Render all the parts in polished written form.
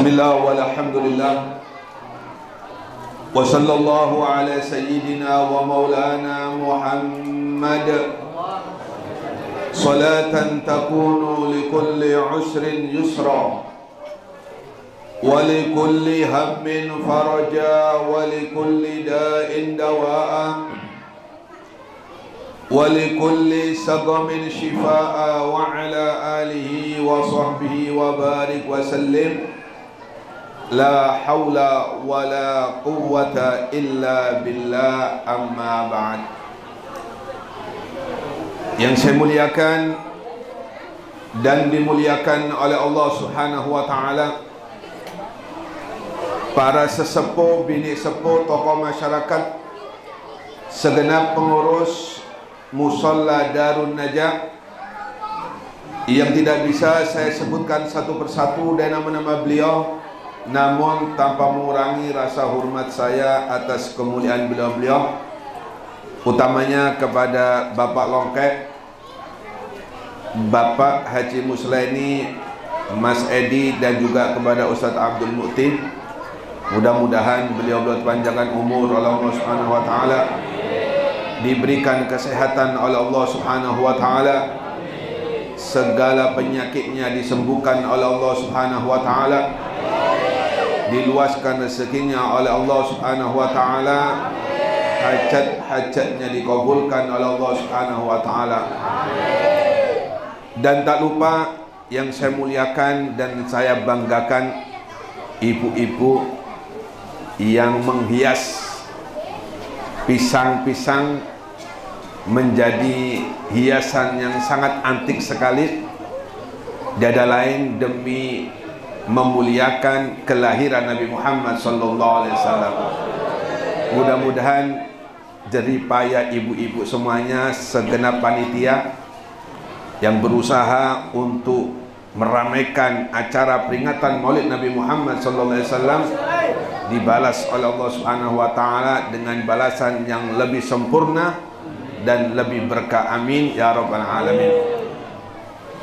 Bismillah walhamdulillah wa sallallahu ala sayyidina wa maulana Muhammad salatan takunu likulli usrin yusra wa likulli hammin faraja wa likulli da'in dawa'a wa likulli saqamin shifaa'a wa ala alihi wa sahbihi wa barik wa sallim. La haula wa la quwwata illa billah, amma ba'd. Yang saya muliakan dan dimuliakan oleh Allah Subhanahu wa ta'ala, para sesepuh, bini sepuh, tokoh masyarakat, segenap pengurus Musalla Darun Najah yang tidak bisa saya sebutkan satu persatu dan nama-nama beliau, namun tanpa mengurangi rasa hormat saya atas kemuliaan beliau-beliau, utamanya kepada Bapak Longkek, Bapak Haji Muslaini, Mas Edi, dan juga kepada Ustadz Abdul Mu'tin. Mudah-mudahan beliau-beliau panjangkan umur oleh Allah Subhanahu wa ta'ala, diberikan kesehatan oleh Allah Subhanahu wa ta'ala, segala penyakitnya disembuhkan oleh Allah Subhanahu wa ta'ala, diluaskan rezekinya oleh Allah Subhanahu wa ta'ala, hajat-hajatnya dikabulkan oleh Allah Subhanahu wa ta'ala. Dan tak lupa yang saya muliakan dan saya banggakan, ibu-ibu yang menghias pisang-pisang menjadi hiasan yang sangat antik sekali, tiada lain demi memuliakan kelahiran Nabi Muhammad sallallahu alaihi wasallam. Mudah-mudahan jerih payah ibu-ibu semuanya, segenap panitia yang berusaha untuk meramaikan acara peringatan Maulid Nabi Muhammad sallallahu alaihi wasallam dibalas oleh Allah Subhanahu wa taala dengan balasan yang lebih sempurna dan lebih berkah. Amin ya rabbal alamin.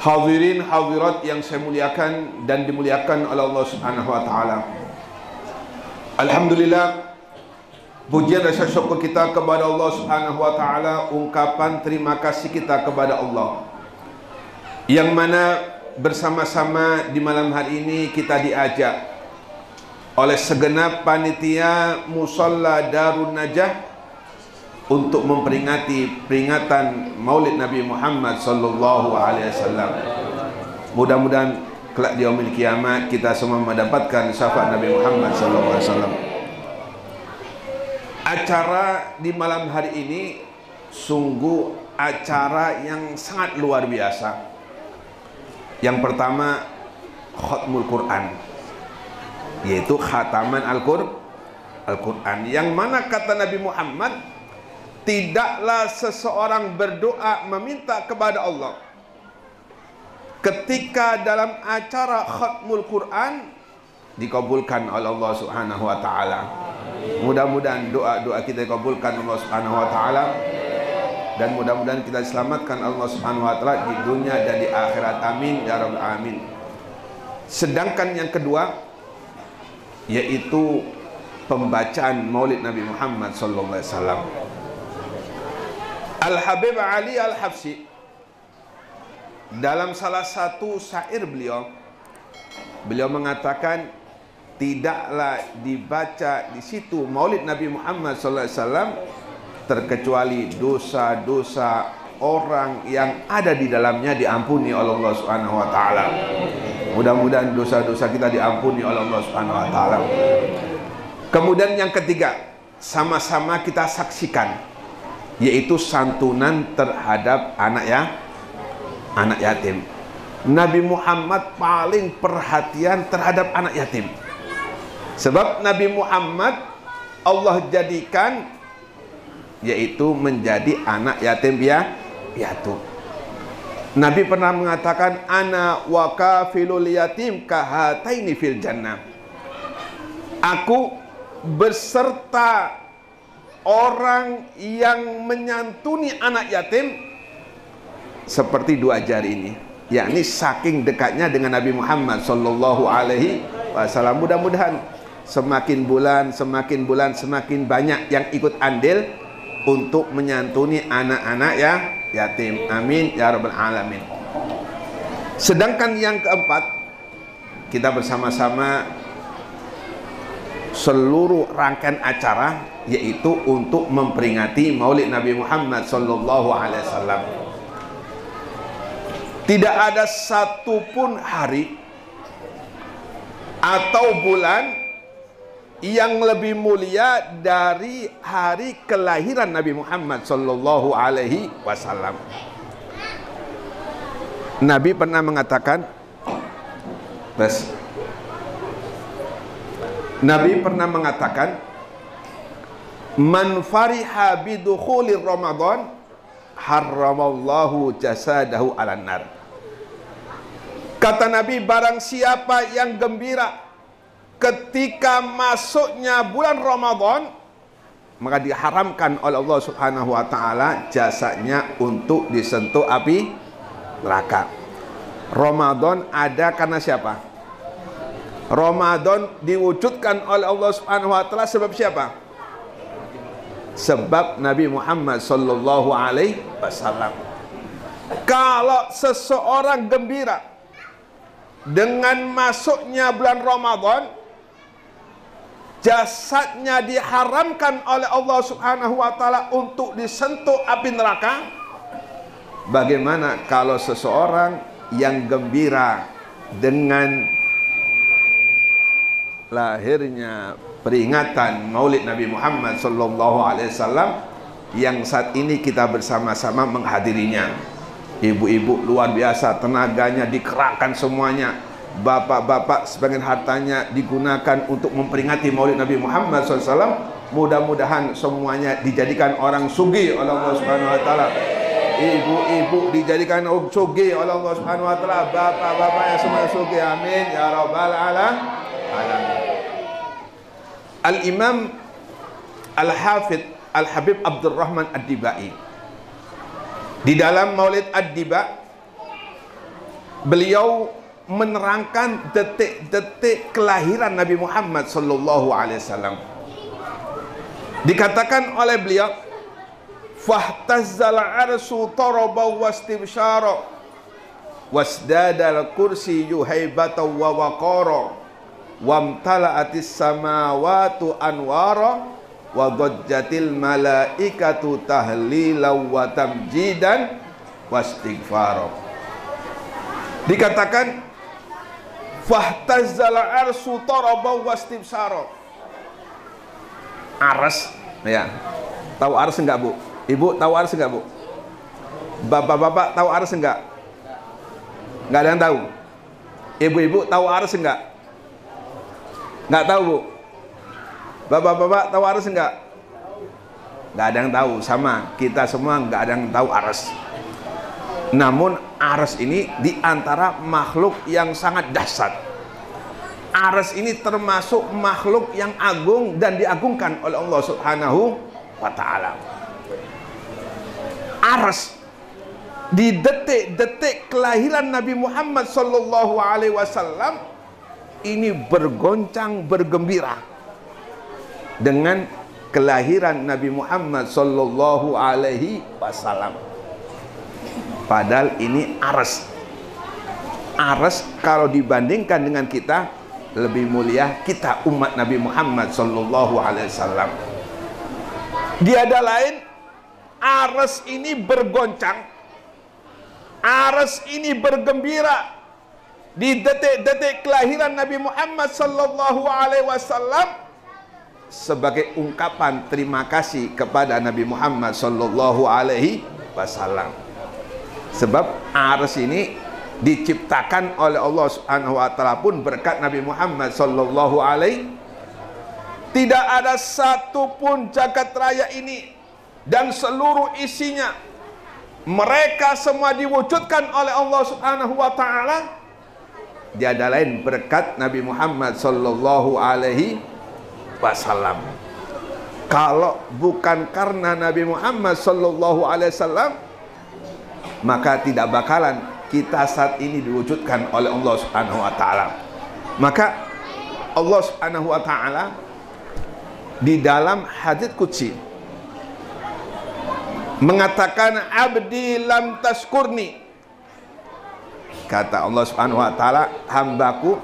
Hadirin hadirat yang saya muliakan dan dimuliakan oleh Allah Subhanahu wa taala. Alhamdulillah, pujian rasa syukur kita kepada Allah Subhanahu wa taala, ungkapan terima kasih kita kepada Allah, yang mana bersama-sama di malam hari ini kita diajak oleh segenap panitia Musalla Darun Najah untuk memperingati peringatan Maulid Nabi Muhammad sallallahu alaihi wasallam. Mudah-mudahan kelak di yaumil kiamat kita semua mendapatkan syafaat Nabi Muhammad sallallahu alaihi wasallam. Acara di malam hari ini sungguh acara yang sangat luar biasa. Yang pertama, khatmul Quran, yaitu khataman Al-Quran, yang mana kata Nabi Muhammad, tidaklah seseorang berdoa meminta kepada Allah ketika dalam acara khatmul Quran dikabulkan oleh Allah Subhanahu wa ta'ala. Mudah-mudahan doa-doa kita dikabulkan Allah Subhanahu wa ta'ala, dan mudah-mudahan kita diselamatkan Allah Subhanahu wa ta'ala di dunia dan di akhirat. Amin ya rabbal alamin. Sedangkan yang kedua, yaitu pembacaan Maulid Nabi Muhammad sallallahu alaihi wasallam. Al-Habib Ali Al-Habsyi dalam salah satu syair beliau mengatakan, tidaklah dibaca di situ Maulid Nabi Muhammad sallallahu alaihi wasallam terkecuali dosa-dosa orang yang ada di dalamnya diampuni oleh Allah Subhanahu wa taala. Mudah-mudahan dosa-dosa kita diampuni oleh Allah Subhanahu wa taala. Kemudian yang ketiga, sama-sama kita saksikan, yaitu santunan terhadap anak yatim. Nabi Muhammad paling perhatian terhadap anak yatim. Sebab Nabi Muhammad Allah jadikan yaitu menjadi anak yatim piatu. Nabi pernah mengatakan, ana wa kafilul yatim kahataini fil jannah. Aku beserta orang yang menyantuni anak yatim seperti dua jari ini, yakni saking dekatnya dengan Nabi Muhammad sallallahu alaihi wasallam. Mudah-mudahan semakin bulan semakin banyak yang ikut andil untuk menyantuni anak-anak ya yatim. Amin ya rabbal alamin. Sedangkan yang keempat, kita bersama-sama seluruh rangkaian acara, yaitu untuk memperingati Maulid Nabi Muhammad sallallahu alaihi wasallam. Tidak ada satupun hari atau bulan yang lebih mulia dari hari kelahiran Nabi Muhammad sallallahu alaihi wasallam. Nabi pernah mengatakan, man fariha bidukhulir Ramadan harramallahu jasadahu 'alan nar. Kata Nabi, barang siapa yang gembira ketika masuknya bulan Ramadan, maka diharamkan oleh Allah Subhanahu wa taala jasanya untuk disentuh api neraka. Ramadan ada karena siapa? Ramadan diwujudkan oleh Allah Subhanahu wa taala sebab siapa? Sebab Nabi Muhammad sallallahu alaihi wasallam. Kalau seseorang gembira dengan masuknya bulan Ramadan, jasadnya diharamkan oleh Allah Subhanahu wa taala untuk disentuh api neraka. Bagaimana kalau seseorang yang gembira dengan lahirnya peringatan Maulid Nabi Muhammad sallallahu alaihi wasallam yang saat ini kita bersama-sama menghadirinya? Ibu-ibu luar biasa, tenaganya dikerahkan semuanya. Bapak-bapak sebagian hartanya digunakan untuk memperingati Maulid Nabi Muhammad SAW. Mudah-mudahan semuanya dijadikan orang sugih oleh Allah Subhanahu wa taala. Ibu-ibu dijadikan orang sugih oleh Allah Subhanahu wa taala. Bapak-bapak yang semua sugih. Amin ya rabbal alamin. Al-Imam Al-Hafidh Al-Habib Abdurrahman Ad-Dibai, di dalam Maulid Ad-Diba, beliau menerangkan detik-detik kelahiran Nabi Muhammad sallallahu alaihi wasallam. Dikatakan oleh beliau, fahtazzal arsu taraba wastibsyara wasdadal kursi yuhaibata wa waqara wamtala'atis samawatu anwara wa dhajjatil malaikatu tahlilan wa tamjidan wastighfara. Dikatakan fahtazzal arsu taraba wastibsyara. Ars, ya. Tahu ars enggak, Bu? Ibu tahu ars enggak, Bu? Bapak-bapak tahu ars enggak? Enggak ada yang tahu. Ibu-ibu tahu ars enggak? Enggak tahu, Bu. Bapak-bapak tahu ars enggak? Enggak ada yang tahu, sama kita semua enggak ada yang tahu ars. Namun ars ini diantara makhluk yang sangat dahsyat. Ars ini termasuk makhluk yang agung dan diagungkan oleh Allah Subhanahu wa taala. Ars di detik-detik kelahiran Nabi Muhammad sallallahu alaihi wasallam ini bergoncang bergembira dengan kelahiran Nabi Muhammad sallallahu alaihi wasallam. Padahal ini ars. Ars kalau dibandingkan dengan kita lebih mulia, kita umat Nabi Muhammad sallallahu alaihi wasallam. Tiada lain, ars ini bergoncang. Ars ini bergembira di detik-detik kelahiran Nabi Muhammad sallallahu alaihi wasallam sebagai ungkapan terima kasih kepada Nabi Muhammad sallallahu alaihi wasallam. Sebab ars ini diciptakan oleh Allah Subhanahu wa taala pun berkat Nabi Muhammad sallallahu alaihi. Tidak ada satupun jagat raya ini dan seluruh isinya, mereka semua diwujudkan oleh Allah Subhanahu wa taala. Tiada lain berkat Nabi Muhammad sallallahu alaihi wasallam. Kalau bukan karena Nabi Muhammad sallallahu alaihi wasallam, maka tidak bakalan kita saat ini diwujudkan oleh Allah Subhanahu wa taala. Maka Allah Subhanahu wa taala di dalam hadits qudsi mengatakan, abdi lam tashkurni. Kata Allah Subhanahu wa taala, hambaku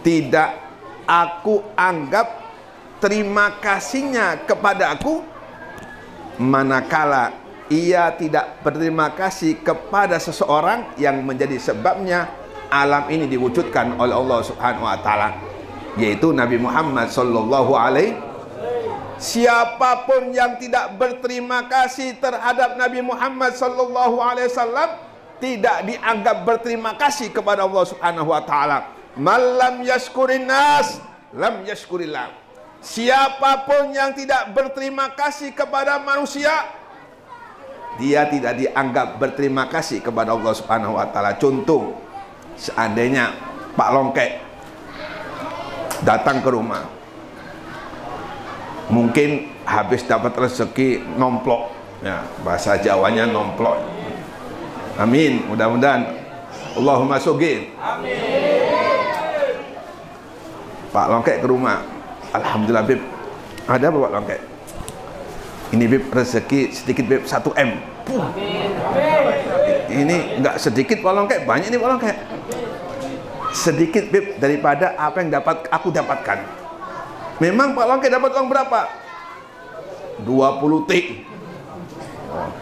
tidak aku anggap terima kasihnya kepada aku manakala ia tidak berterima kasih kepada seseorang yang menjadi sebabnya alam ini diwujudkan oleh Allah Subhanahu wa taala, yaitu Nabi Muhammad sallallahu alaihi. Siapapun yang tidak berterima kasih terhadap Nabi Muhammad sallallahu alaihi wasallam tidak dianggap berterima kasih kepada Allah Subhanahu wa taala. Malam yashkurin nas lam yashkurillah. Siapapun yang tidak berterima kasih kepada manusia, dia tidak dianggap berterima kasih kepada Allah Subhanahu wa taala. Contoh, seandainya Pak Longkek datang ke rumah, mungkin habis dapat rezeki nomplok, ya, bahasa Jawanya nomplok. Amin, mudah-mudahan. Allahumma sugih. Amin. Pak Longkek ke rumah, alhamdulillah Bib, ada apa Pak Longkek? Ini Bib, rezeki sedikit Bib, 1M. Ini enggak sedikit Pak Longkek, banyak nih Pak Longkek. Sedikit Bib daripada apa yang aku dapatkan. Memang Pak Longkek dapat uang berapa? 20 T. Oh.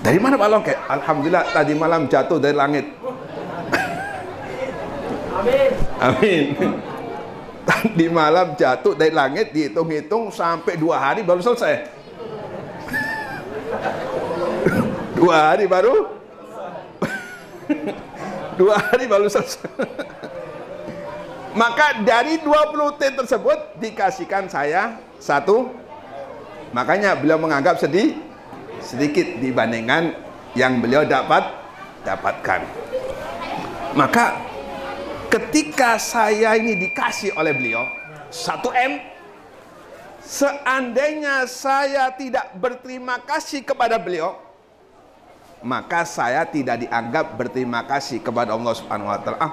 Dari mana Pak Longkek? Alhamdulillah tadi malam jatuh dari langit. Amin. Amin. Tadi malam jatuh dari langit, dihitung-hitung sampai 2 hari baru selesai. 2 hari baru 2 hari baru selesai. Maka dari 20 T tersebut dikasihkan saya 1. Makanya beliau menganggap sedikit dibandingkan yang beliau dapatkan. Maka ketika saya ini dikasih oleh beliau 1M, seandainya saya tidak berterima kasih kepada beliau, maka saya tidak dianggap berterima kasih kepada Allah Subhanahu wa taala.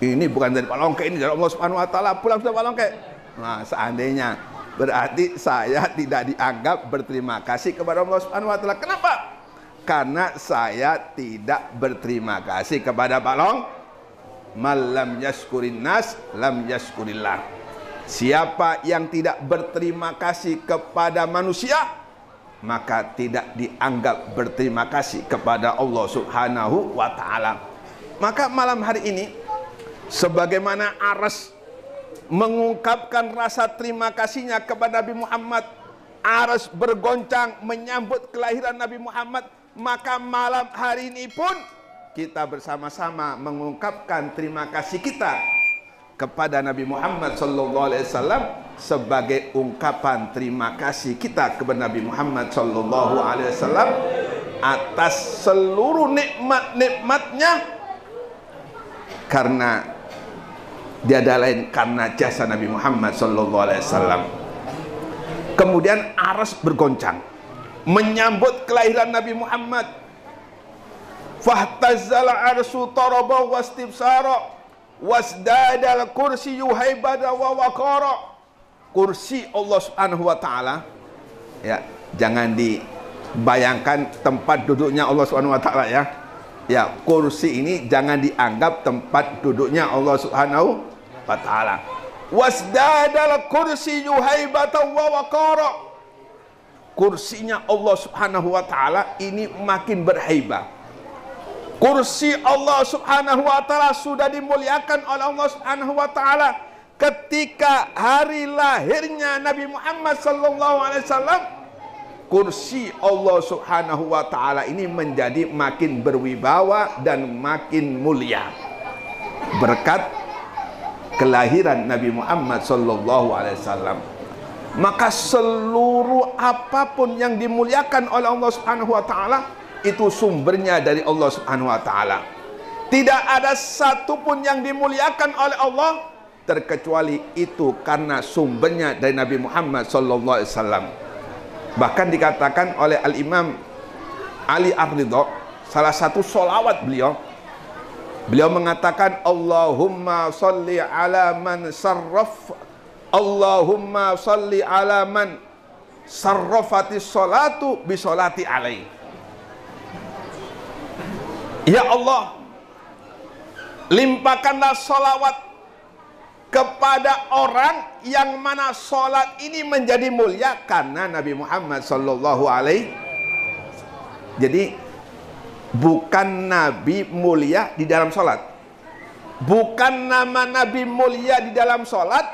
Ini bukan dari Pak Longkek, ini dari Allah Subhanahu wa taala. Pulang sudah Pak Longkek. Nah, seandainya berarti saya tidak dianggap berterima kasih kepada Allah Subhanahu wa taala. Kenapa? Karena saya tidak berterima kasih kepada Pak Long. Malam yashkurin nas lam yashkurillah. Siapa yang tidak berterima kasih kepada manusia, maka tidak dianggap berterima kasih kepada Allah Subhanahu wa taala. Maka malam hari ini, sebagaimana Aras mengungkapkan rasa terima kasihnya kepada Nabi Muhammad, Aras bergoncang menyambut kelahiran Nabi Muhammad, maka malam hari ini pun kita bersama-sama mengungkapkan terima kasih kita kepada Nabi Muhammad sallallahu alaihi wasallam sebagai ungkapan terima kasih kita kepada Nabi Muhammad sallallahu alaihi wasallam atas seluruh nikmat-nikmatnya, karena tiada lain karena jasa Nabi Muhammad sallallahu alaihi wasallam. Kemudian Aras bergoncang menyambut kelahiran Nabi Muhammad. Fahtazzala arsu taraba wastibsara wasdadal kursi yuhaibada wa waqara. Kursi Allah Subhanahu wa taala, ya, jangan dibayangkan tempat duduknya Allah Subhanahu wa taala, ya. Ya, kursi ini jangan dianggap tempat duduknya Allah Subhanahu wa taala. Wasdadal kursi yuhaibata wa waqara. Kursinya Allah Subhanahu wa taala ini makin berhaibah. Kursi Allah Subhanahu wa taala sudah dimuliakan oleh Allah Subhanahu wa taala ketika hari lahirnya Nabi Muhammad sallallahu alaihi wasallam. Kursi Allah Subhanahu wa taala ini menjadi makin berwibawa dan makin mulia berkat kelahiran Nabi Muhammad sallallahu alaihi wasallam. Maka seluruh apapun yang dimuliakan oleh Allah Subhanahu wa taala itu sumbernya dari Allah Subhanahu wa taala. Tidak ada satupun yang dimuliakan oleh Allah terkecuali itu karena sumbernya dari Nabi Muhammad sallallahu alaihi wasallam. Bahkan dikatakan oleh Al-Imam Ali Ar-Ridha, salah satu solawat beliau, Beliau mengatakan, Allahumma salli ala man sarraf, Allahumma salli ala man sarrafatis salatu bisolati alaih. Ya Allah, limpahkanlah salawat kepada orang yang mana salat ini menjadi mulia karena Nabi Muhammad sallallahu alaihi. Jadi bukan Nabi mulia di dalam salat, bukan nama Nabi mulia di dalam salat,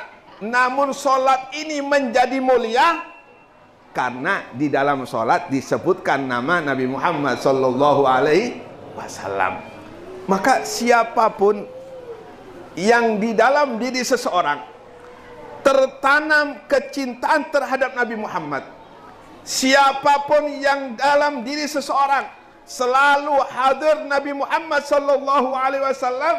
namun salat ini menjadi mulia karena di dalam salat disebutkan nama Nabi Muhammad sallallahu alaihi wasallam. Maka siapapun yang di dalam diri seseorang tertanam kecintaan terhadap Nabi Muhammad, siapapun yang dalam diri seseorang selalu hadir Nabi Muhammad sallallahu alaihi wasallam,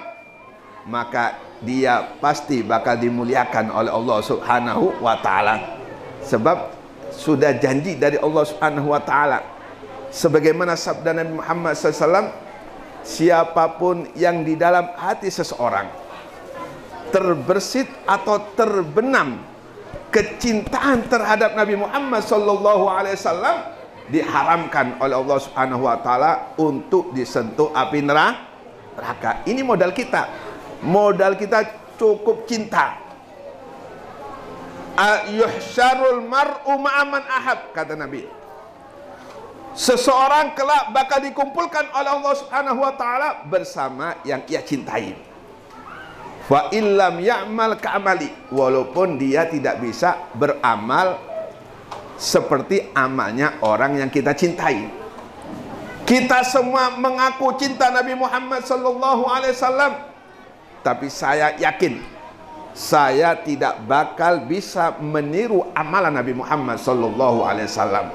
maka dia pasti bakal dimuliakan oleh Allah Subhanahu wa taala. Sebab sudah janji dari Allah Subhanahu wa taala, sebagaimana sabda Nabi Muhammad sallallahu alaihi wasallam, siapapun yang di dalam hati seseorang terbersit atau terbenam kecintaan terhadap Nabi Muhammad sallallahu alaihi wasallam, diharamkan oleh Allah Subhanahu wa taala untuk disentuh api neraka. Ini modal kita. Modal kita cukup cinta. Yuhsyarul mar'u ma'aman ahab, kata Nabi. Seseorang kelak bakal dikumpulkan oleh Allah Subhanahu wa taala bersama yang ia cintai. Fa illam ya'mal ka'amali, walaupun dia tidak bisa beramal seperti amalnya orang yang kita cintai. Kita semua mengaku cinta Nabi Muhammad sallallahu alaihi wasallam, tapi saya yakin saya tidak bakal bisa meniru amalan Nabi Muhammad sallallahu alaihi wasallam.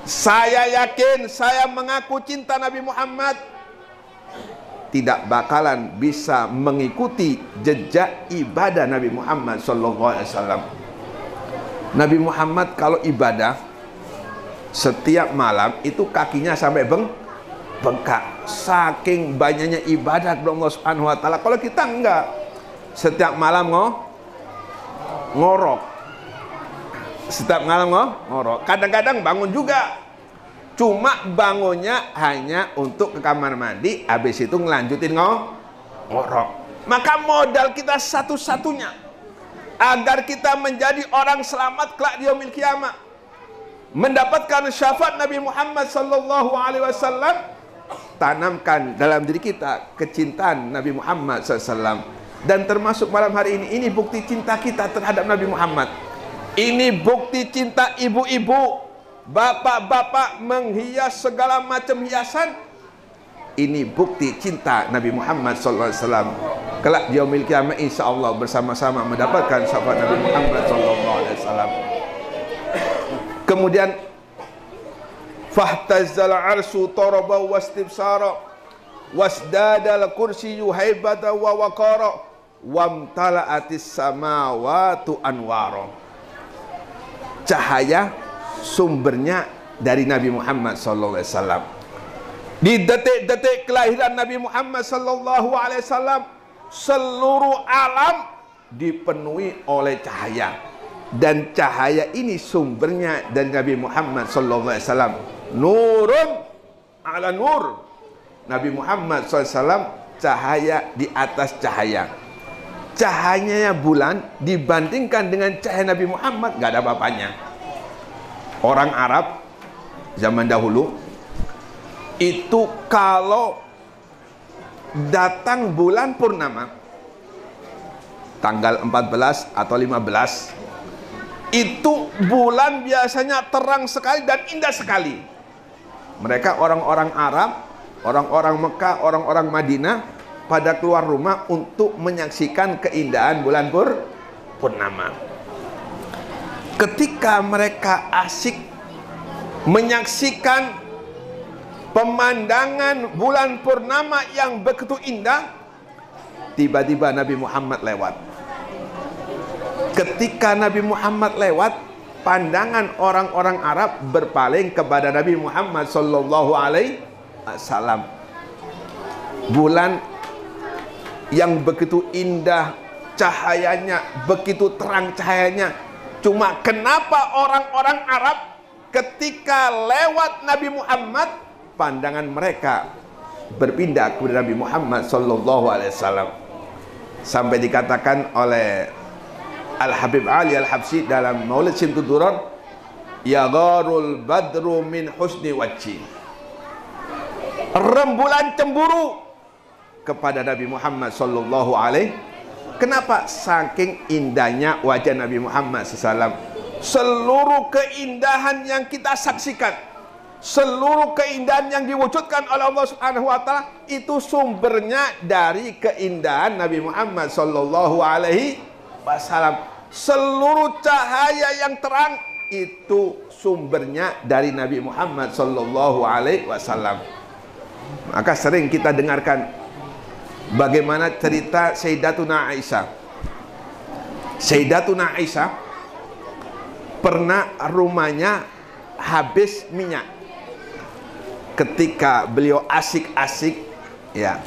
Saya yakin saya mengaku cinta Nabi Muhammad, tidak bakalan bisa mengikuti jejak ibadah Nabi Muhammad sallallahu alaihi wasallam. Nabi Muhammad kalau ibadah setiap malam itu kakinya sampai bengkak, saking banyaknya ibadah kepada Allah Subhanahu wa taala. Kalau kita enggak, setiap malam ngorok, setiap malam ngorok. Kadang-kadang bangun juga, cuma bangunnya hanya untuk ke kamar mandi, habis itu ngelanjutin ngorok. Maka modal kita satu-satunya agar kita menjadi orang selamat kelak di yaumil kiamah, mendapatkan syafaat Nabi Muhammad sallallahu alaihi wasallam, tanamkan dalam diri kita kecintaan Nabi Muhammad SAW. Dan termasuk malam hari ini bukti cinta kita terhadap Nabi Muhammad. Ini bukti cinta ibu-ibu, bapak-bapak menghias segala macam hiasan. Ini bukti cinta Nabi Muhammad SAW. Kelak di yaumil kiamah insyaallah bersama-sama mendapatkan syafaat Nabi Muhammad SAW. Kemudian fahtazzal arsyu taraba wastibsara wasdadal kursiyyu haibata wa waqara wamtala'atis samawati anwara. Cahaya sumbernya dari Nabi Muhammad sallallahu alaihi wasallam. Di detik-detik kelahiran Nabi Muhammad sallallahu alaihi wasallam, seluruh alam dipenuhi oleh cahaya, dan cahaya ini sumbernya dari Nabi Muhammad sallallahu alaihi wasallam. Nurun ala nur. Nabi Muhammad SAW cahaya di atas cahaya. Cahayanya bulan dibandingkan dengan cahaya Nabi Muhammad gak ada apa-apanya. Orang Arab zaman dahulu itu kalau datang bulan purnama tanggal 14 atau 15, itu bulan biasanya terang sekali dan indah sekali. Mereka orang-orang Arab, orang-orang Mekah, orang-orang Madinah pada keluar rumah untuk menyaksikan keindahan bulan purnama. Ketika mereka asik menyaksikan pemandangan bulan purnama yang begitu indah, tiba-tiba Nabi Muhammad lewat. Ketika Nabi Muhammad lewat, pandangan orang-orang Arab berpaling kepada Nabi Muhammad sallallahu alaihi wasallam. Bulan yang begitu indah cahayanya, begitu terang cahayanya. Cuma kenapa orang-orang Arab ketika lewat Nabi Muhammad, pandangan mereka berpindah kepada Nabi Muhammad sallallahu alaihi wasallam. Sampai dikatakan oleh Al-Habib Ali Al-Habsyi dalam Maulid Syimtud Durar, ya gharul badru min husni wajhi. Rembulan cemburu kepada Nabi Muhammad sallallahu alaihi. Kenapa? Saking indahnya wajah Nabi Muhammad SAW. Seluruh keindahan yang kita saksikan, seluruh keindahan yang diwujudkan oleh Allah Subhanahu wa taala, itu sumbernya dari keindahan Nabi Muhammad sallallahu alaihi wasallam. Seluruh cahaya yang terang itu sumbernya dari Nabi Muhammad sallallahu alaihi wasallam. Maka sering kita dengarkan bagaimana cerita Sayyidatuna Aisyah. Sayyidatuna Aisyah pernah rumahnya habis minyak. Ketika beliau asik-asik ya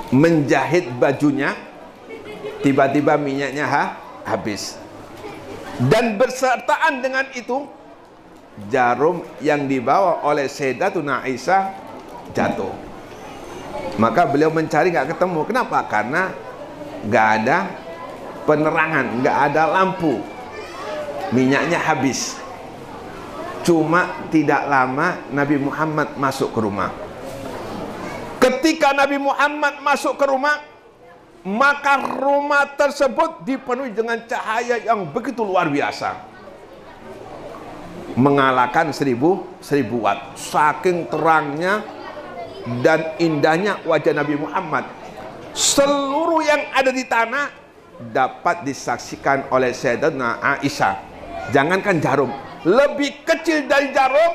menjahit bajunya, tiba-tiba minyaknya habis. Dan bersertaan dengan itu, jarum yang dibawa oleh Sayyidatuna Aisyah jatuh. Maka beliau mencari, nggak ketemu. Kenapa? Karena nggak ada penerangan, nggak ada lampu, minyaknya habis. Cuma tidak lama Nabi Muhammad masuk ke rumah. Ketika Nabi Muhammad masuk ke rumah, maka rumah tersebut dipenuhi dengan cahaya yang begitu luar biasa, mengalahkan 1000 watt. Saking terangnya dan indahnya wajah Nabi Muhammad, seluruh yang ada di tanah dapat disaksikan oleh Sayyidatuna Aisyah. Jangankan jarum, lebih kecil dari jarum,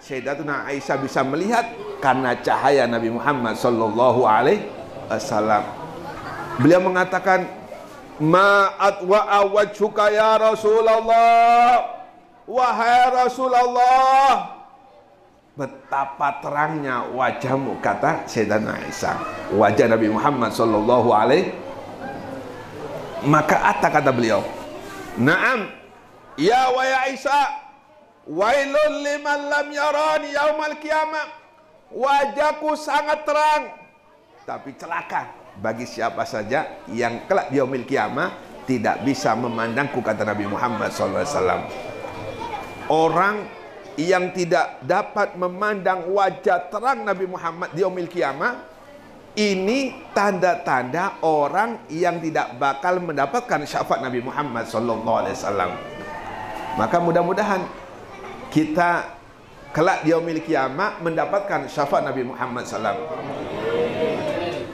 Sayyidatuna Aisyah bisa melihat karena cahaya Nabi Muhammad sallallahu alaihi wasallam. Beliau mengatakan, ma'at wa wajhuka ya Rasulullah, wahai Rasulullah, betapa terangnya wajahmu, kata Sayyidatuna Aisyah, wajah Nabi Muhammad sallallahu alaihi. Maka kata beliau, na'am ya wa ya Aisyah, wailun liman lam yarani yaumal qiyamah. Wajahku sangat terang, tapi celaka bagi siapa saja yang kelak di yaumil qiyamah tidak bisa memandangku, kata Nabi Muhammad SAW. Orang yang tidak dapat memandang wajah terang Nabi Muhammad di yaumil qiyamah, ini tanda-tanda orang yang tidak bakal mendapatkan syafaat Nabi Muhammad SAW. Maka mudah-mudahan kita kelak di yaumil qiyamah mendapatkan syafaat Nabi Muhammad SAW.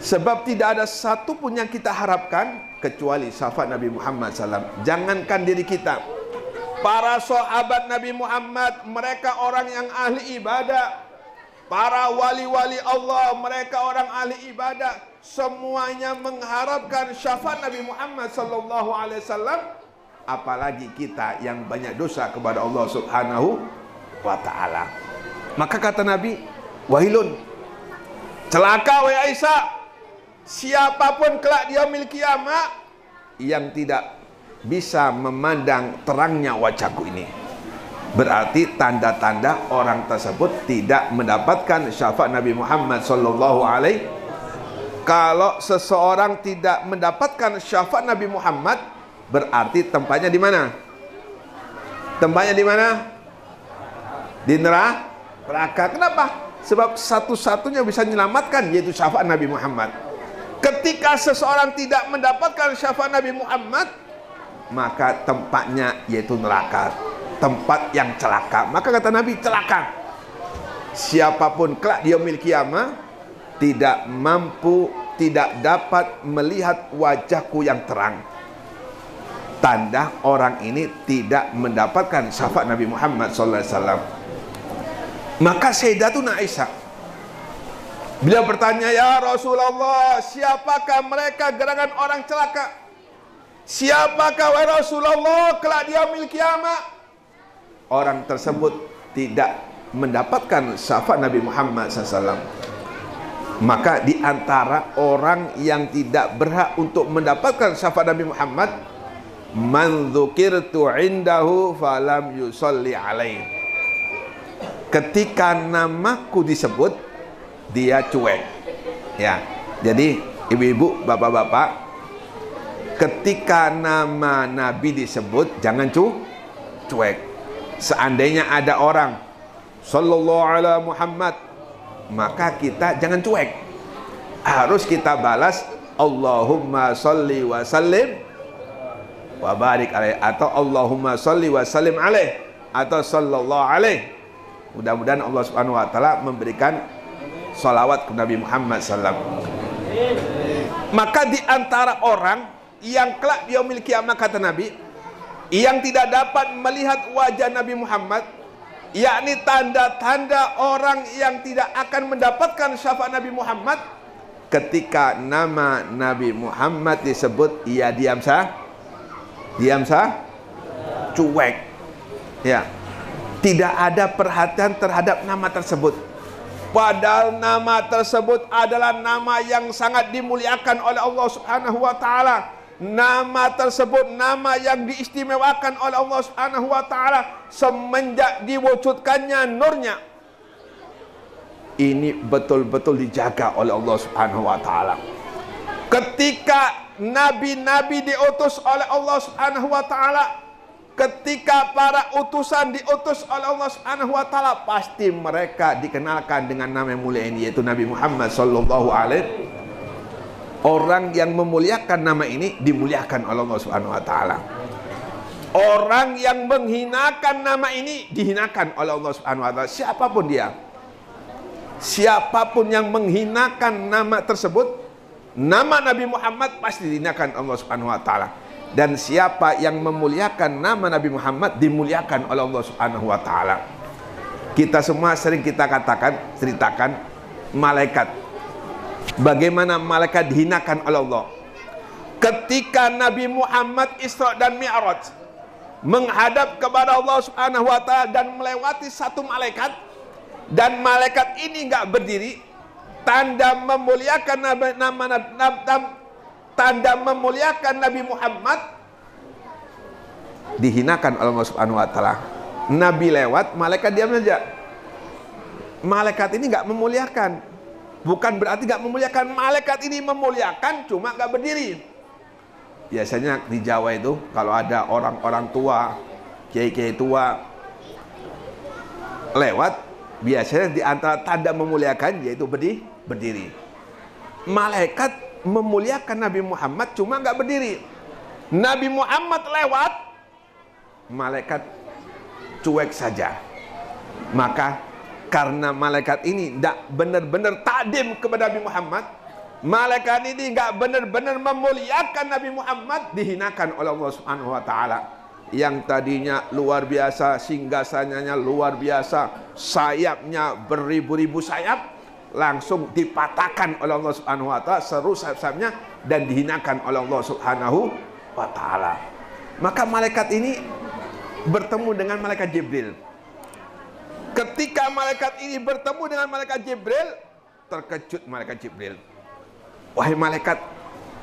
Sebab tidak ada satu pun yang kita harapkan kecuali syafaat Nabi Muhammad SAW. Jangankan diri kita, para sahabat Nabi Muhammad, mereka orang yang ahli ibadah. Para wali-wali Allah, mereka orang ahli ibadah. Semuanya mengharapkan syafaat Nabi Muhammad SAW. Apalagi kita yang banyak dosa kepada Allah Subhanahu wa ta'ala. Maka kata Nabi, wahilun, celaka wahai Aisyah, siapapun kelak di yaumil qiyamah yang tidak bisa memandang terangnya wajahku ini, berarti tanda-tanda orang tersebut tidak mendapatkan syafaat Nabi Muhammad sallallahu alaihi. Kalau seseorang tidak mendapatkan syafaat Nabi Muhammad, berarti tempatnya di mana? Tempatnya di mana? Di neraka. Kenapa? Sebab satu-satunya bisa menyelamatkan yaitu syafaat Nabi Muhammad. Ketika seseorang tidak mendapatkan syafaat Nabi Muhammad, maka tempatnya yaitu neraka, tempat yang celaka. Maka kata Nabi, celaka siapapun kelak di yaumil qiyamah tidak mampu, tidak dapat melihat wajahku yang terang. Tanda orang ini tidak mendapatkan syafaat Nabi Muhammad SAW. Maka Sayyidatuna Aisyah, beliau bertanya, ya Rasulullah, siapakah mereka gerangan orang celaka? Siapakah wahai Rasulullah kelak di yaumil qiyamah? Orang tersebut tidak mendapatkan syafaat Nabi Muhammad SAW. Maka di antara orang yang tidak berhak untuk mendapatkan syafaat Nabi Muhammad, man dzukirtu indahu falam yusalli alaihi. Ketika namaku disebut, dia cuek. Ya. Jadi ibu-ibu, bapak-bapak, ketika nama Nabi disebut jangan cuek. Seandainya ada orang sallallahu ala Muhammad, maka kita jangan cuek. Harus kita balas Allahumma sholli wa sallim wa barik alaih, atau Allahumma sholli wa sallim alaih, atau sallallahu alaih. Mudah-mudahan Allah Subhanahu wa taala memberikan salawat ke Nabi Muhammad sallam. Maka di antara orang yang kelak yaumil kiamah, kata Nabi, yang tidak dapat melihat wajah Nabi Muhammad, yakni tanda-tanda orang yang tidak akan mendapatkan syafaat Nabi Muhammad, ketika nama Nabi Muhammad disebut, ia diam cuek. Ya, tidak ada perhatian terhadap nama tersebut. Padahal nama tersebut adalah nama yang sangat dimuliakan oleh Allah Subhanahu wa taala. Nama tersebut nama yang diistimewakan oleh Allah Subhanahu wa taala semenjak diwujudkannya nurnya. Ini betul-betul dijaga oleh Allah Subhanahu wa taala. Ketika nabi-nabi diutus oleh Allah Subhanahu wa taala, ketika para utusan diutus oleh Allah Subhanahu wa taala, pasti mereka dikenalkan dengan nama yang mulia ini, yaitu Nabi Muhammad sallallahu alaihi wasallam. Orang yang memuliakan nama ini dimuliakan oleh Allah Subhanahu wa taala. Orang yang menghinakan nama ini dihinakan oleh Allah Subhanahu wa taala, siapapun dia. Siapapun yang menghinakan nama tersebut, nama Nabi Muhammad, pasti dihinakan Allah Subhanahu wa taala. Dan siapa yang memuliakan nama Nabi Muhammad dimuliakan oleh Allah Subhanahu wa taala. Kita semua sering kita ceritakan malaikat. Bagaimana malaikat dihinakan oleh Allah. Ketika Nabi Muhammad Isra dan Mi'raj menghadap kepada Allah Subhanahu wa taala dan melewati satu malaikat, dan malaikat ini enggak berdiri, tanda memuliakan tanda memuliakan Nabi Muhammad dihinakan oleh Allah Subhanahu wa taala. Nabi lewat, malaikat diam saja. Malaikat ini enggak memuliakan. Bukan berarti enggak memuliakan. Malaikat ini memuliakan, cuma enggak berdiri. Biasanya di Jawa itu kalau ada orang-orang tua, kiai-kiai tua lewat, biasanya di antara tanda memuliakan yaitu berdiri. Malaikat memuliakan Nabi Muhammad cuma nggak berdiri. Nabi Muhammad lewat, malaikat cuek saja. Maka karena malaikat ini tidak benar-benar takdim kepada Nabi Muhammad, malaikat ini nggak benar-benar memuliakan Nabi Muhammad, dihinakan oleh Allah Subhanahu wa taala. Yang tadinya luar biasa, singgasananya luar biasa, sayapnya beribu-ribu sayap, langsung dipatahkan oleh Allah Subhanahu wa taala seluruh sayap-sayapnya dan dihinakan oleh Allah Subhanahu wa taala. Maka malaikat ini bertemu dengan malaikat Jibril. Ketika malaikat ini bertemu dengan malaikat Jibril, terkejut malaikat Jibril. Wahai malaikat,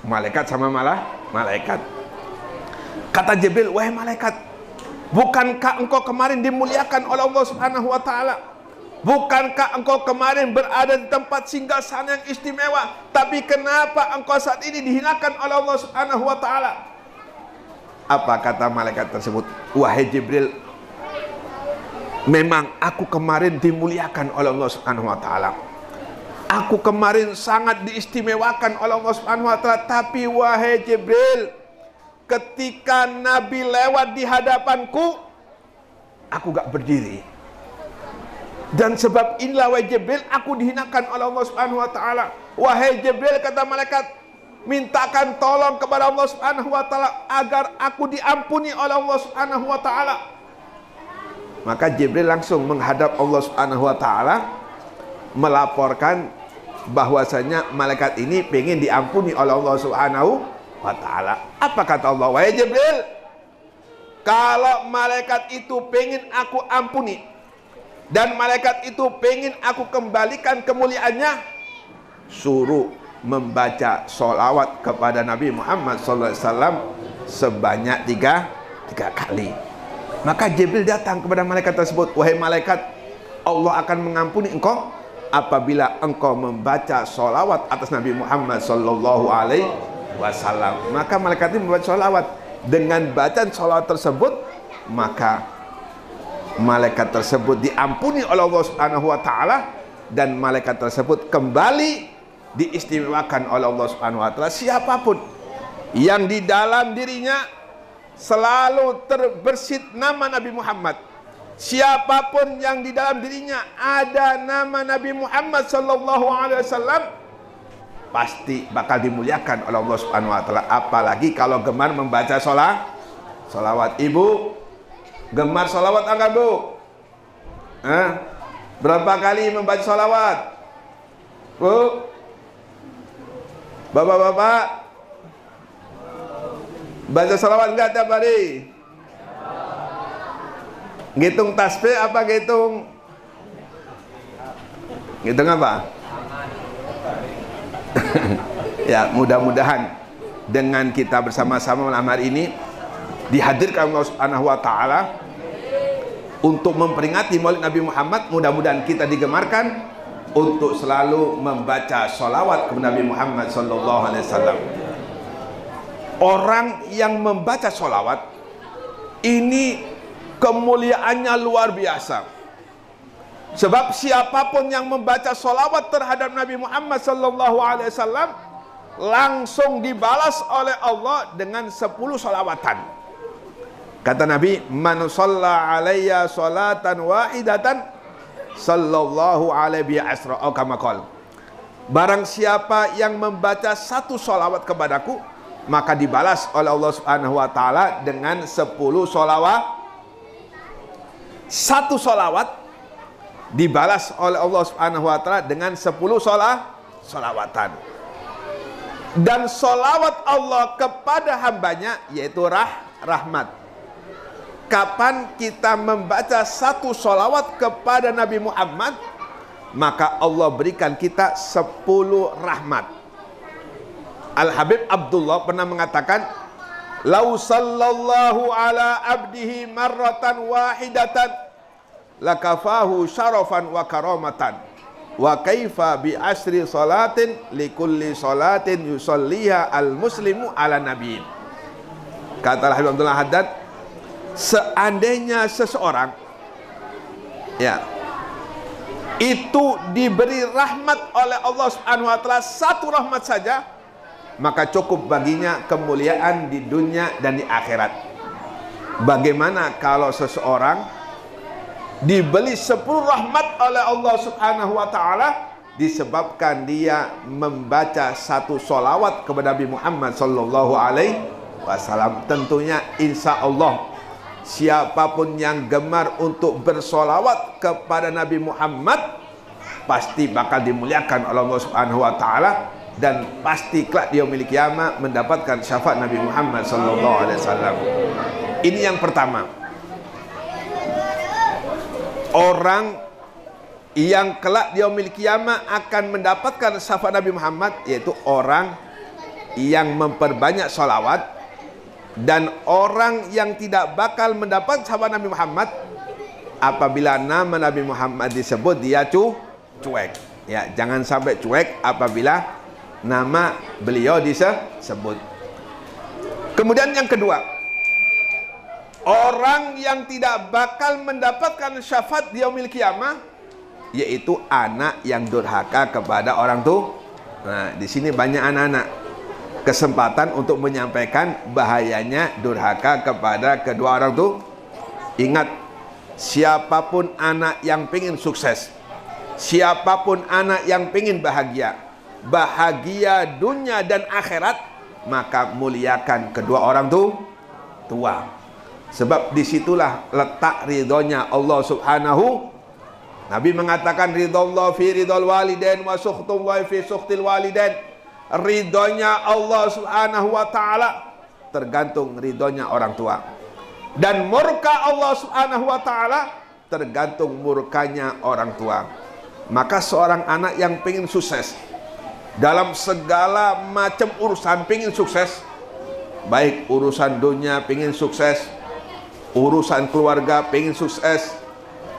malaikat sama malaikat. Kata Jibril, wahai malaikat, bukankah engkau kemarin dimuliakan oleh Allah Subhanahu wa taala? Bukankah engkau kemarin berada di tempat singgasana yang istimewa, tapi kenapa engkau saat ini dihinakan oleh Allah Subhanahu wa taala? Apa kata malaikat tersebut? Wahai Jibril, memang aku kemarin dimuliakan oleh Allah Subhanahu wa taala. Aku kemarin sangat diistimewakan oleh Allah Subhanahu wa taala, tapi wahai Jibril, ketika Nabi lewat di hadapanku, aku gak berdiri. Dan sebab inilah wahai Jibril, aku dihinakan oleh Allah Subhanahu wa taala. Wahai Jibril, kata malaikat, mintakan tolong kepada Allah Subhanahu wa taala agar aku diampuni oleh Allah Subhanahu wa taala. Maka Jibril langsung menghadap Allah Subhanahu wa taala, melaporkan bahwasanya malaikat ini pengen diampuni oleh Allah Subhanahu wa ta'ala. Apa kata Allah? Wahai Jibril, kalau malaikat itu pengen aku ampuni dan malaikat itu pengen aku kembalikan kemuliaannya, suruh membaca sholawat kepada Nabi Muhammad SAW sebanyak tiga kali. Maka Jibril datang kepada malaikat tersebut, wahai malaikat, Allah akan mengampuni engkau apabila engkau membaca sholawat atas Nabi Muhammad SAW. Maka malaikat ini membaca sholawat. Dengan bacaan sholawat tersebut, maka malaikat tersebut diampuni oleh Allah Subhanahu wa Ta'ala, dan malaikat tersebut kembali diistimewakan oleh Allah Subhanahu wa Ta'ala. Siapapun yang di dalam dirinya selalu terbersit nama Nabi Muhammad, siapapun yang di dalam dirinya ada nama Nabi Muhammad sallallahu alaihi wasallam, pasti bakal dimuliakan oleh Allah Subhanahu wa Ta'ala. Apalagi kalau gemar membaca sholawat. Ibu gemar sholawat enggak, Bu? Berapa kali membaca sholawat, Bu? Bapak-bapak baca sholawat enggak tiap hari? Ngitung tasbih apa ngitung apa? Ya, mudah-mudahan dengan kita bersama-sama malam hari ini dihadirkan Allah Subhanahu wa Ta'ala untuk memperingati Maulid Nabi Muhammad. Mudah-mudahan kita digemarkan untuk selalu membaca sholawat kepada Nabi Muhammad sallallahu alaihi wasallam. Orang yang membaca sholawat ini kemuliaannya luar biasa. Sebab siapapun yang membaca sholawat terhadap Nabi Muhammad sallallahu alaihi wasallam langsung dibalas oleh Allah dengan 10 sholawatan. Kata Nabi, man shalla alayya sholatan wahidatan sallallahu alaihi asra, atau kama qala. Barang siapa yang membaca 1 sholawat kepadaku, maka dibalas oleh Allah Subhanahu wa Ta'ala dengan 10 sholawat. 1 sholawat dibalas oleh Allah Subhanahu wa Ta'ala dengan 10 sholawatan. Dan sholawat Allah kepada hambanya yaitu rahmat. Kapan kita membaca 1 sholawat kepada Nabi Muhammad, maka Allah berikan kita 10 rahmat. Al-Habib Abdullah pernah mengatakan, lau sallallahu ala abdihi marratan wahidatan lakafahu syarafan wa karamatan wa kaifa bi asri salatin likulli salatin yusalliha al-muslimu ala nabiyin. Kata Al-Habib Abdullah Haddad, seandainya seseorang itu diberi rahmat oleh Allah Subhanahu wa Ta'ala 1 rahmat saja, maka cukup baginya kemuliaan di dunia dan di akhirat. Bagaimana kalau seseorang diberi 10 rahmat oleh Allah Subhanahu wa Ta'ala disebabkan dia membaca 1 sholawat kepada Nabi Muhammad sallallahu alaihi wasallam? Tentunya insya Allah siapapun yang gemar untuk bersolawat kepada Nabi Muhammad pasti bakal dimuliakan oleh Allah Subhanahu wa Ta'ala, dan pasti kelak dia memiliki kiamat mendapatkan syafaat Nabi Muhammad sallallahu alaihi wasallam. Ini yang pertama. Orang yang kelak dia memiliki kiamat akan mendapatkan syafaat Nabi Muhammad yaitu orang yang memperbanyak sholawat, dan orang yang tidak bakal mendapat syafaat Nabi Muhammad apabila nama Nabi Muhammad disebut dia cuek. Ya, jangan sampai cuek apabila nama beliau disebut. Kemudian yang kedua, orang yang tidak bakal mendapatkan syafaat di yaumil qiyamah yaitu anak yang durhaka kepada orang tua. Nah, di sini banyak anak-anak kesempatan untuk menyampaikan bahayanya durhaka kepada kedua orang tua. Ingat, siapapun anak yang ingin sukses, siapapun anak yang ingin bahagia dunia dan akhirat, maka muliakan kedua orang tua. Sebab disitulah letak ridhonya Allah Subhanahu. Nabi mengatakan ridhollah fi ridhol walidain wa sukhtullah fi sukhtil walidain. Ridhonya Allah Subhanahu wa Ta'ala tergantung ridhonya orang tua, dan murka Allah Subhanahu wa Ta'ala tergantung murkanya orang tua. Maka seorang anak yang ingin sukses, dalam segala macam urusan pingin sukses, baik urusan dunia pingin sukses, urusan keluarga pingin sukses,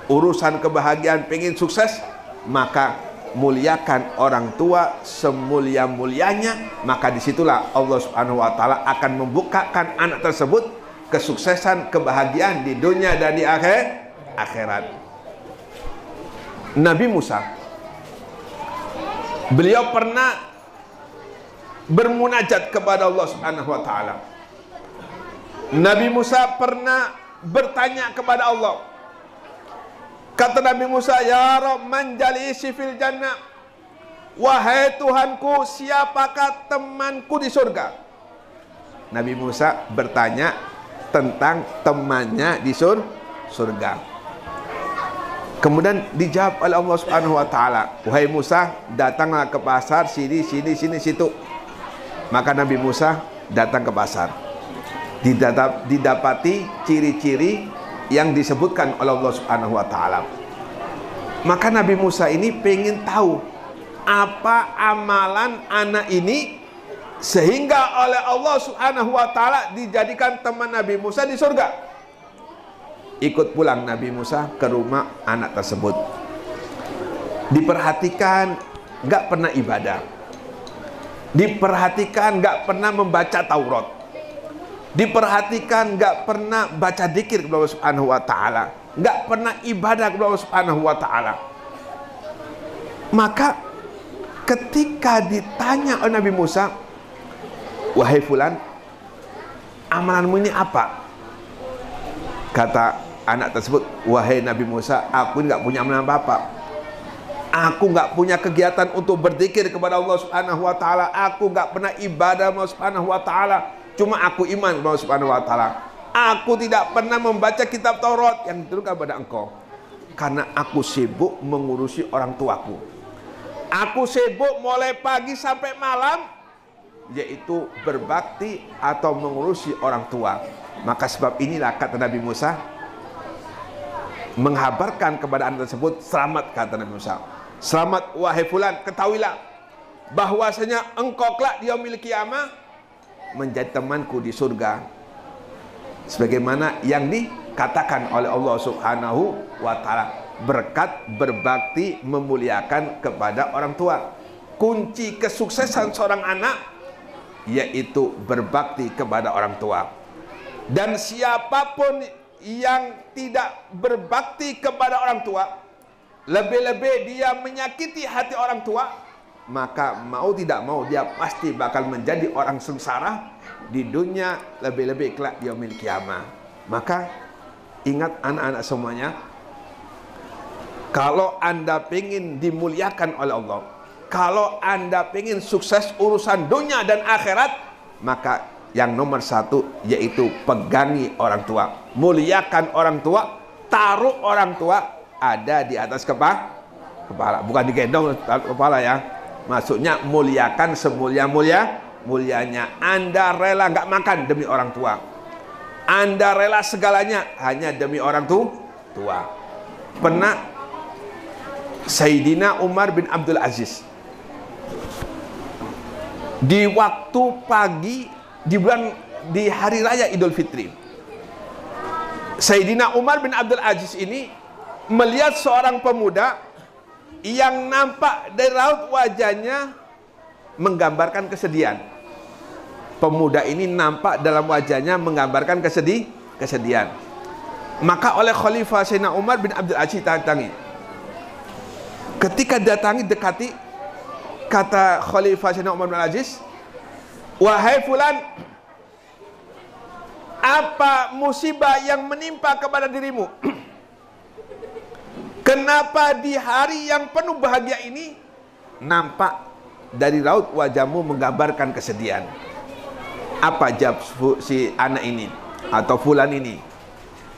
urusan kebahagiaan pingin sukses, maka muliakan orang tua semulia-mulianya. Maka disitulah Allah Subhanahu wa Ta'ala akan membukakan anak tersebut kesuksesan, kebahagiaan di dunia dan di akhirat. Nabi Musa, beliau pernah bermunajat kepada Allah Subhanahu wa Ta'ala. Nabi Musa pernah bertanya kepada Allah. Kata Nabi Musa, "Ya Rabb, man jalisi fil jannah?" Wahai Tuhanku, siapakah temanku di surga? Nabi Musa bertanya tentang temannya di surga. Kemudian dijawab oleh Allah Subhanahu wa Ta'ala, "Wahai Musa, datanglah ke pasar sini, situ." Maka Nabi Musa datang ke pasar. Didapati ciri-ciri yang disebutkan oleh Allah Subhanahu wa Ta'ala. Maka Nabi Musa ini pengen tahu apa amalan anak ini sehingga oleh Allah Subhanahu wa Ta'ala dijadikan teman Nabi Musa di surga. Ikut pulang Nabi Musa ke rumah anak tersebut. Diperhatikan gak pernah ibadah, diperhatikan gak pernah membaca Taurat, diperhatikan gak pernah baca dzikir kepada Allah Subhanahu wa Ta'ala, gak pernah ibadah kepada Allah Subhanahu wa Ta'ala. Maka ketika ditanya oleh Nabi Musa, "Wahai fulan, amalanmu ini apa?" Kata anak tersebut, "Wahai Nabi Musa, aku nggak punya amalan apa-apa. Aku nggak punya kegiatan untuk berzikir kepada Allah Subhanahu wa Ta'ala. Aku nggak pernah ibadah Allah Subhanahu wa Ta'ala. Cuma aku iman kepada Allah Subhanahu wa Ta'ala. Aku tidak pernah membaca kitab Taurat yang diturunkan kepada engkau, karena aku sibuk mengurusi orang tuaku. Aku sibuk mulai pagi sampai malam, yaitu berbakti atau mengurusi orang tua." Maka sebab inilah kata Nabi Musa, menghabarkan kepada anak tersebut, "Selamat," kata Nabi Musa. "Selamat wahai fulan, ketahuilah bahwasanya engkau kelak di yaumil qiyamah menjadi temanku di surga, sebagaimana yang dikatakan oleh Allah Subhanahu wa Ta'ala, berkat berbakti memuliakan kepada orang tua." Kunci kesuksesan seorang anak yaitu berbakti kepada orang tua. Dan siapapun yang tidak berbakti kepada orang tua, lebih-lebih dia menyakiti hati orang tua, maka mau tidak mau dia pasti bakal menjadi orang sengsara di dunia, lebih-lebih kelak di yaumil qiyamah. Maka ingat anak-anak semuanya, kalau Anda ingin dimuliakan oleh Allah, kalau Anda ingin sukses urusan dunia dan akhirat, maka yang nomor satu yaitu pegangi orang tua, muliakan orang tua, taruh orang tua ada di atas kepala, bukan digendong kepala ya. Maksudnya muliakan semulia-mulianya. Anda rela nggak makan demi orang tua, Anda rela segalanya hanya demi orang tua. Pernah Sayyidina Umar bin Abdul Aziz di waktu pagi di hari raya Idul Fitri, Sayyidina Umar bin Abdul Aziz ini melihat seorang pemuda yang nampak dari raut wajahnya menggambarkan kesedihan. Pemuda ini nampak dalam wajahnya menggambarkan kesedihan. Maka oleh Khalifah Sayyidina Umar bin Abdul Aziz datangi. Ketika datangi, dekati, kata Khalifah Sayyidina Umar bin Abdul Aziz, "Wahai fulan, apa musibah yang menimpa kepada dirimu? Kenapa di hari yang penuh bahagia ini nampak dari raut wajahmu menggambarkan kesedihan?" Apa jawab si anak ini atau fulan ini?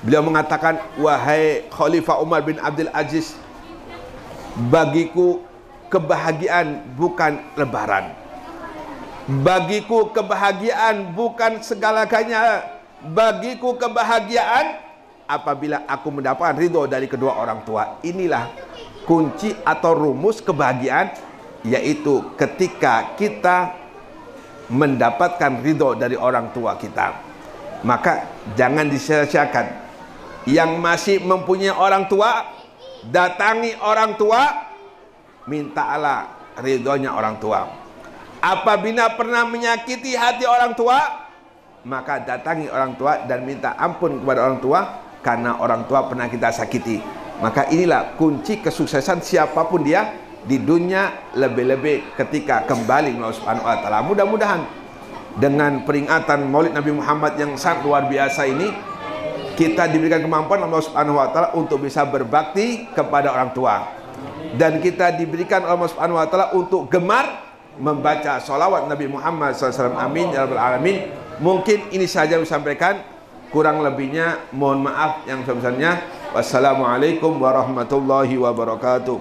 Beliau mengatakan, "Wahai Khalifah Umar bin Abdul Aziz, bagiku kebahagiaan bukan lebaran. Bagiku kebahagiaan bukan segala-galanya. Bagiku kebahagiaan apabila aku mendapatkan ridho dari kedua orang tua." Inilah kunci atau rumus kebahagiaan yaitu ketika kita mendapatkan ridho dari orang tua kita, maka jangan disia-siakan. Yang masih mempunyai orang tua, datangi orang tua, mintalah ridhonya orang tua. Apabila pernah menyakiti hati orang tua, maka datangi orang tua dan minta ampun kepada orang tua, karena orang tua pernah kita sakiti. Maka inilah kunci kesuksesan siapapun dia di dunia, lebih-lebih ketika kembali kepada Allah Subhanahu wa taala. Mudah-mudahan dengan peringatan Maulid Nabi Muhammad yang sangat luar biasa ini, kita diberikan kemampuan Allah Subhanahu wa taala untuk bisa berbakti kepada orang tua, dan kita diberikan Allah Subhanahu wa taala untuk gemar membaca sholawat Nabi Muhammad SAW. Amin ya rabbal alamin. Mungkin ini saja yang disampaikan, kurang lebihnya mohon maaf yang sebesarnya. Wassalamualaikum warahmatullahi wabarakatuh.